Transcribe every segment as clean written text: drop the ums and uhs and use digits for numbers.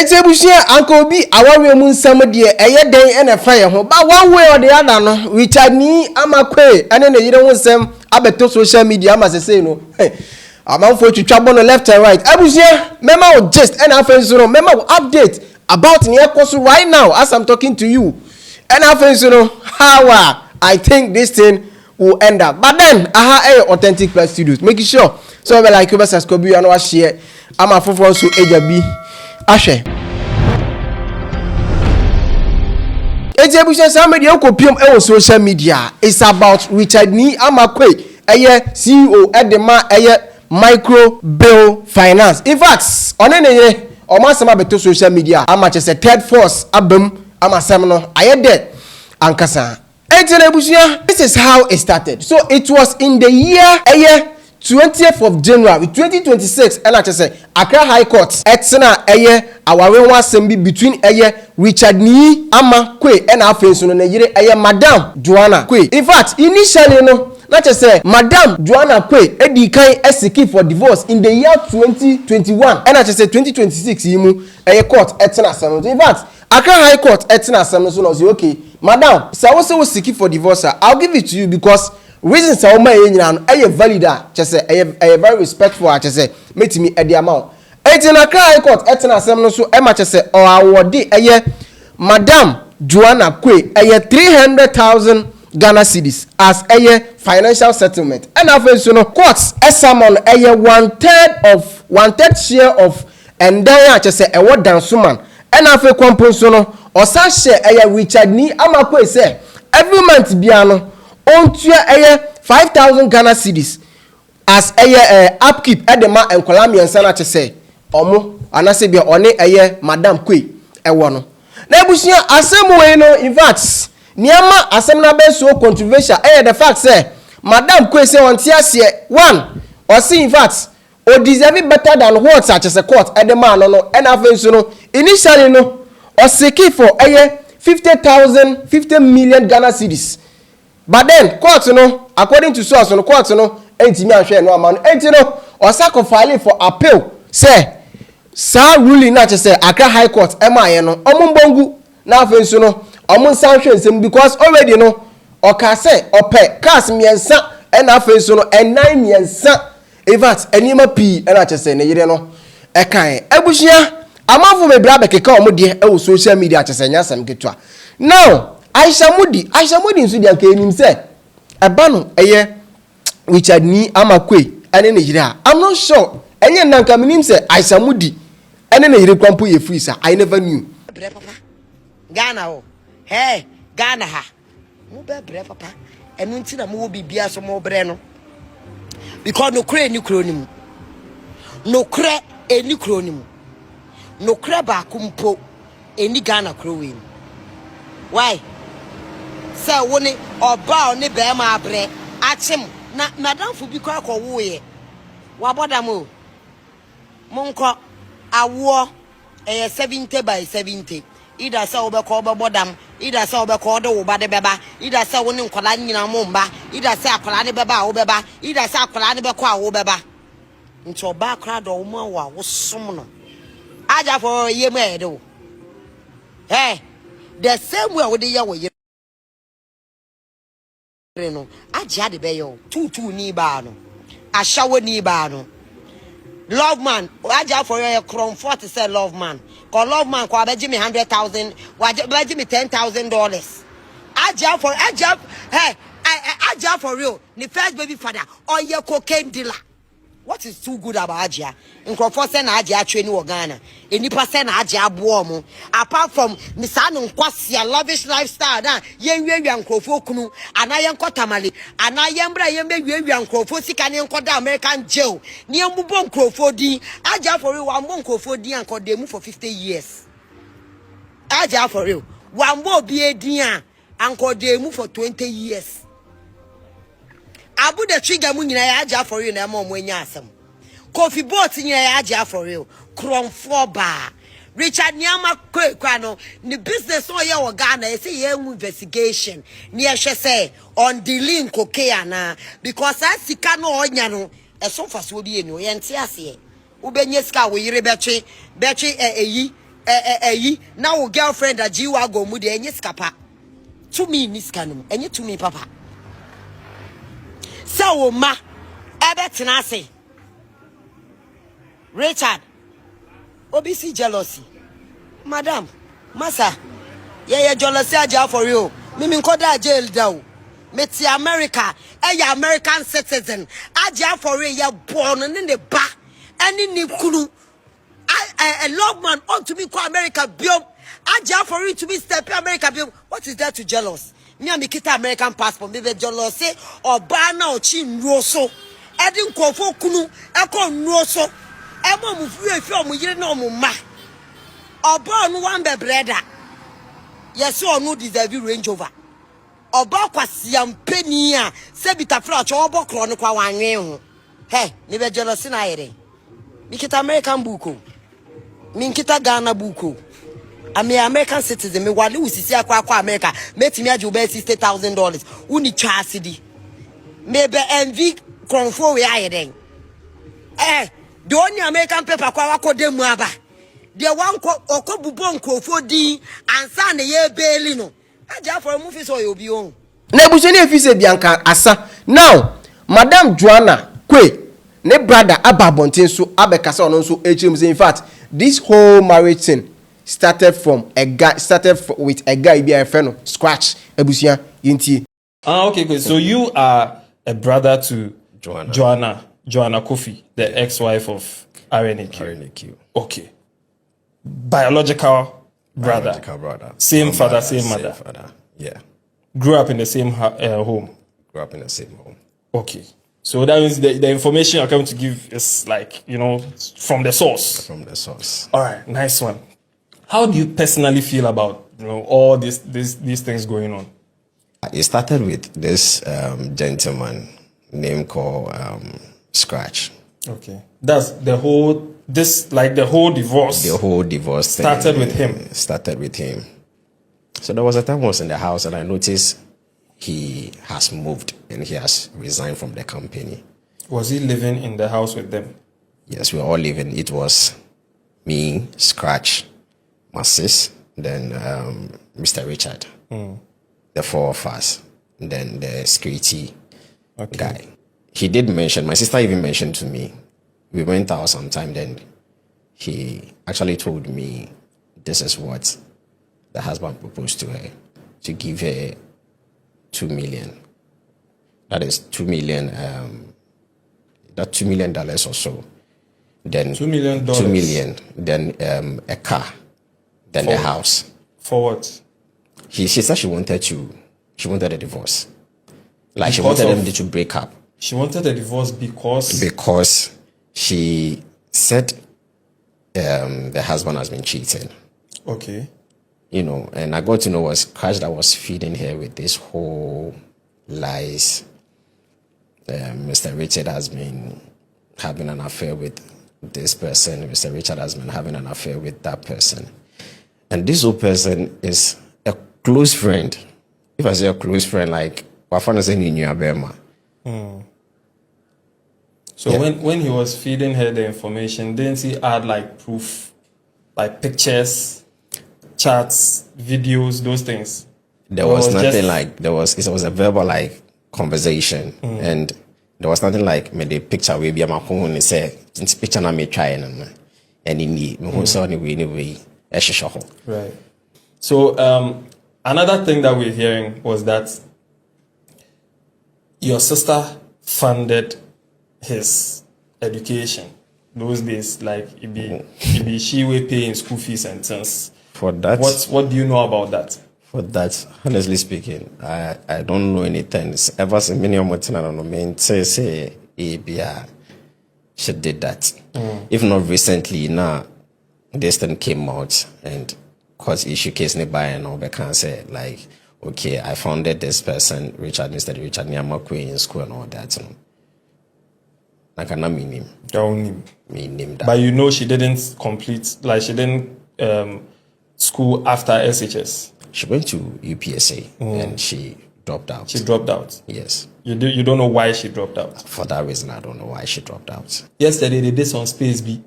Ebusia Uncle B awawe mu nsam de eye den e fa ye ho ba one way or the other no Richard ni amakwe ane ne yire ho nsam abeto social media ama sese no amanfo twitwa bo no left and right Ebusia mema o gist and afenso no mema o update about ne ekoso right now as I'm talking to you and afenso no how I think this thing will end up but then authentic plus studios making sure so we like you subscribe you and wa share ama fofo so ejabi Ashe. Ejebusia some media kopium e social media. It's about Richard Ni Amakwe, eye CEO Edema eye Micro Bill Finance. In fact, on any o masama beto social media. Ama chese third force abem ama semno aye dead ankasa. Ejebusia, this is how it started. So it was in the year 20th of January 2026 and I just say Accra High Court etsena eye aware one assembly between Richard Ni Amakwe and afenso no yire Madam Joanna Quaye. In fact initially no not just say Madam Joanna Quaye edi kan esiki for divorce in the year 2021 and I just say 2026 yimu court etsena assembly. In fact Accra High Court etsena assembly so no say okay Madam say we seek for divorce I'll give it to you because reasons are my valid say very respectful say metimi e the amount etina cry court etina asem no so e ma say or award Madam Joanna Quaye 300,000 Ghana cedis as financial settlement and after no courts summon 1/3 share of and then say e what dance man and after compenso no or sa share Richard Ni Amakwe say every month biano on to 5,000 Ghana cedis as upkeep at the ma and Colombian Senator say omo anase bia one Madam Quaye no na ebusia asem we no in fact niama asem na be so controversial the fact say Madam Quaye say on tiase one or see in fact o deserve better than what such as a court at the man no and afenso no initially no or seek for 50 million Ghana cedis. But then court no according to source no court no entimi ahwe no amano entino o sacrifice for appeal say sa ruling na say Accra High Court emaye no omumbongu na afenso no omunsanhwe nsem because already no o ka say ope cars miensa na afenso no ennan miensa evat enima pi na say ne yire no e kan ebuhia amafo mebra bekeka omode e wo social media say nyasam ketwa now Ayisha Mondi nso dia ka enim se eba no Richard Ni Amakwe ene ne yire I'm not sure enye nanka menim se Ayisha Mondi ene ne yire kwampo ye free sa I never knew bre papa Ghana ho hey Ghana ha mo be bre papa enu nti na mo bibia so mo bre no because no kra ni kro ni mu no kra eni kro ni mu no kra ba kumpo eni Ghana kro we why say woni oba oni be ma abre achim na madam fu bi kwa ko wo ye wa bodam o monko awo 70 by 70 ida say obe ko obe bodam ida say obe ko do wo ba de beba ida say woni nkola nyina mo mba ida say akola ne beba wo beba ida say akola ne be ko wo beba nti oba akra do wo ma wo som no aja for ye ma edo hey the same way we dey ya wo no Hajia de beyo tutu ni ba no ashawo ni ba no love man Hajia for your comfort say love man cause love man ko abeji me 100,000 abeji me $10,000 Hajia for real the first baby father or your cocaine dealer. What is too good about Hajia? In Crawford na Hajia training in Ghana. Enipa say na Hajia bomo. Apart from misano nkwasi lavish lifestyle na yenwe nkrofo kunu anayen kotamale anayen bra yenwe nkrofo sika ne nkoda American jail. Ni embubo nkrofo din Hajia for real wambo nkrofo din ankodemu for 50 years. Hajia for real wambo bi din ankodemu for 20 years. Abu the trigger mu nyina ya Hajia for real na ma omo anya asem. Coffee boat nyina ya Hajia for real. Krom 4 bar. Richard Ni Amakwe kwano ni business o ye wo Ghana e say ye investigation. Ni e hwe say on the link okay na because as sika no onya no e so fa so bi eni o ye nte ase. Ubenye sika wo yire betwe eyi now girlfriend a jiwa go mu de enye skapa. To me this kanum, enye to me papa. So ma ebetena say Richard obisi jealousy. Madam, massa, yeah, jealousy aja for you. Mimi nkoda jail down. Meti America, American citizen. Aja for you, born in the back. Any ni kunu. A logman on to me call America biom. Aja for you to be step America biom. What is that to jealous? Me and me kita American passport. Me be jealousy or bana or chin roso. Edin kofo kunu. Eko roso. Emo mu fi mu yire no mu ma. Oba no one be brother. Yes or no deserve Range Rover. Oba kwasi ampeni a se bitafra cho obo kro no kwa wanwe ho. Hey, me be jealous na yere. Me kita American buko. Me kita Ghana buko. I'm an American citizen. Me wale usisi akwa America. Meti me ajo be $60,000. Uni twa cedi. Me be envy konfo we ayeden. The only American paper kwa wako demu aba. The one oko bubon krofo din ansa na ye beli no. Aja for mu fi so yo bi on. Na ebuso ni efise bianka asa. Now, Madam Joanna Quaye, ne brother Ababontin so abekasa ono so HM. In fact, this whole marriage thing started with a guy be a friend scratch ebusia yinti. Okay, good. So you are a brother to Joanna Kofi, the ex-wife of RNQ. Okay. Biological brother. Same father, same mother. Yeah. Grew up in the same home. Grew up in the same home. Okay. So that means the information you're coming to give is like, from the source. From the source. All right, nice one. How do you personally feel about, all these things going on? It started with this gentleman named called Scratch. Okay. That's the whole divorce. The whole divorce started with him. Started with him. So there was a time I was in the house and I noticed he has moved and he has resigned from the company. Was he living in the house with them? Yes, we were all living. It was me, Scratch, my sis, then Mr. Richard, the four of us, and then the security guy. He did mention, my sister even mentioned to me, we went out sometime, then he actually told me this is what the husband proposed to her, to give her 2 million. That is 2 million, that $2 million or so. Then $2 million. 2 million, then a car, then a house. For what? She said she wanted a divorce. Like she wanted them to break up. She wanted a divorce because she said the husband has been cheating. Okay. And I got to know was Crash that was feeding her with this whole lies. Mr. Richard has been having an affair with this person. Mr. Richard has been having an affair with that person. And this whole person is a close friend. If I say a close friend, like, Wafana saying in Yabema. So when he was feeding her the information, didn't he add like proof, like pictures, chats, videos, those things? There was nothing like, it was a verbal like conversation. And there was nothing like me the picture we be my phone and say this picture na me try and in the me so anyway right. So another thing that we're hearing was that your sister funded his education those days, like it be she will paying school fees and things. For that, what do you know about that? For that, honestly speaking, I don't know anything. Ever since many of my I don't know, mean say she did that. If not recently, now this thing came out and cause issue case nearby and all they can say like, okay, I founded this person, Mr. Richard Quaye in school and all that. I cannot mean him. Don't mean him that. But she didn't complete, like she didn't school after SHS. She went to UPSA and she dropped out. She dropped out? Yes. You don't know why she dropped out? For that reason, I don't know why she dropped out. Yesterday, they did some Space B.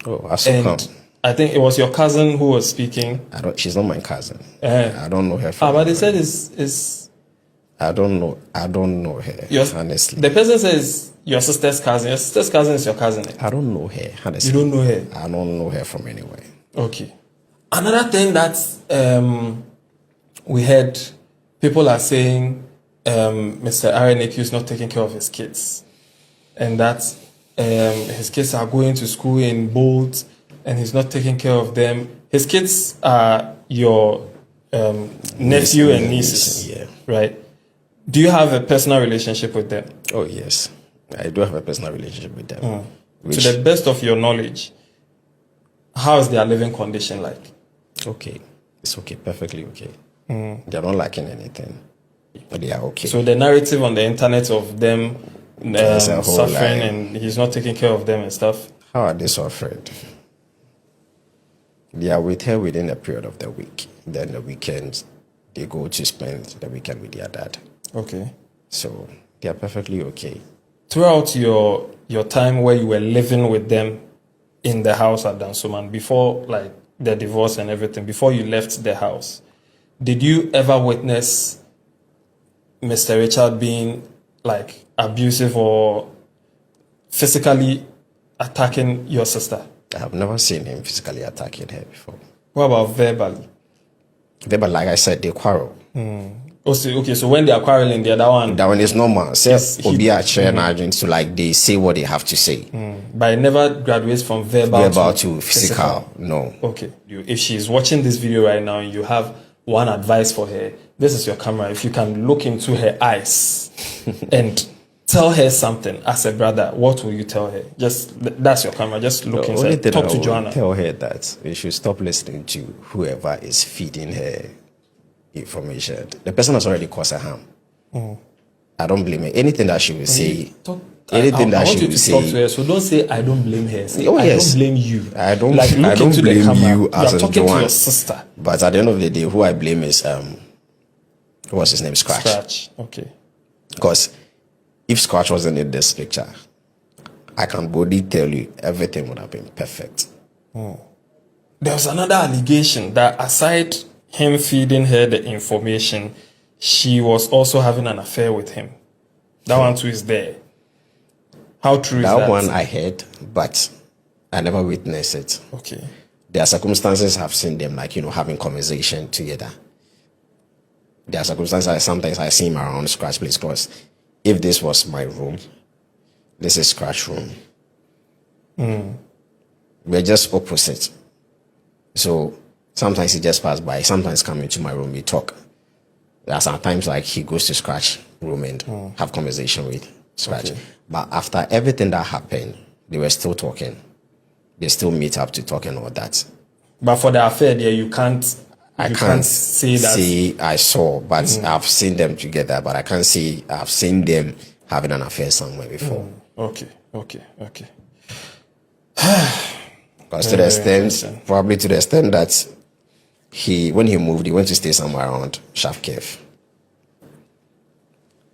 Oh, I saw come. I think it was your cousin who was speaking. She's not my cousin. I don't know her. But they said it's. I don't know her. Honestly, the person says your sister's cousin. Your sister's cousin is your cousin. I don't know her. Honestly, you don't know her. I don't know her from anywhere. Okay. Another thing that we heard, people are saying Mr. RNAQ is not taking care of his kids, and that his kids are going to school in Bolt, and he's not taking care of them. His kids are your nephew and nieces, yeah. Right? Do you have a personal relationship with them? Oh yes, I do have a personal relationship with them. To the best of your knowledge, how is their living condition like? Okay, it's okay, perfectly okay. They're not lacking anything, but they are okay. So the narrative on the internet of them suffering lie. And he's not taking care of them and stuff. How are they suffering? They are with her within a period of the week. Then the weekends, they go to spend the weekend with their dad. Okay. So they are perfectly okay. Throughout your time where you were living with them in the house at Dansoman, before like the divorce and everything, before you left the house, did you ever witness Mr. Richard being like abusive or physically attacking your sister? I have never seen him physically attacking her before. What about verbally? But like I said, they quarrel. Okay, so when they are quarreling, the other one... That one is normal. So, to like, they say what they have to say. But it never graduates from verbal to physical. No. Okay. If she's watching this video right now and you have one advice for her, this is your camera. If you can look into her eyes and tell her something as a brother, what will you tell her? That's your camera. Just look inside. Talk to Joanna. Tell her that we should stop listening to whoever is feeding her information. The person has already caused her harm. I don't blame her. Anything that she will say, anything that she will say. Talk to her, so don't say I don't blame her. Say oh, I yes. don't blame you. I don't. Like, I don't blame you as a talking Joanne. to your sister. But at the end of the day, who I blame is what's his name? Scratch. Okay. Because if Scratch wasn't in this picture, I can boldly tell you everything would have been perfect. There was another allegation that aside him feeding her the information, she was also having an affair with him. That one too is there. How true is that? That one I heard, but I never witnessed it. Okay. There are circumstances I've seen them, like, having conversation together. There are circumstances sometimes I see him around Scratch place, because if this was my room, this is Scratch room. We're just opposite. So sometimes he just pass by, sometimes come into my room, we talk. There are sometimes like he goes to Scratch room and have conversation with Scratch. Okay. But after everything that happened, they were still talking. They still meet up to talk and all that. But for the affair there, you can't say that. See, I saw, but I've seen them together, but I can't see I've seen them having an affair somewhere before. Okay. Because to the extent, probably to the extent that when he moved, he went to stay somewhere around Shafkev.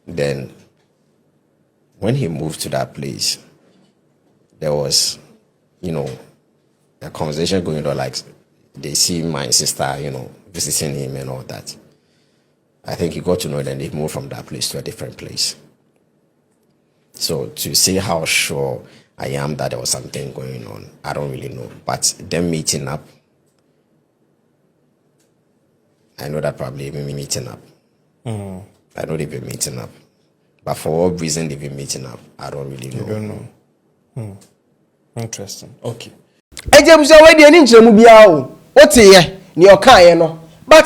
Then, when he moved to that place, there was, a conversation going on, like, they see my sister, visiting him and all that. I think he got to know, then they moved from that place to a different place. So, to say how sure I am that there was something going on, I don't really know. But them meeting up, I know that probably they've been meeting up. I know they've been meeting up. But for what reason they've been meeting up, I don't really know. You don't know. Interesting. Okay. But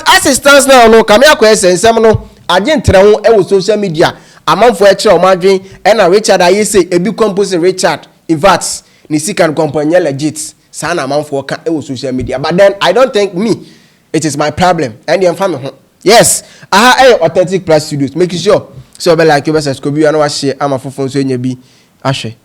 as it stands now, no, come here, question, no, I didn't tell social media. Among for a madrin and a Richard, I say a big composing Richard. In fact, Nisi can company legit. San amount for social media. But then I don't think it is my problem. And the family. Yes, I have authentic plus studios. Making sure. So, like you, Scooby, and I share. I'm a phone so you be. Ashe.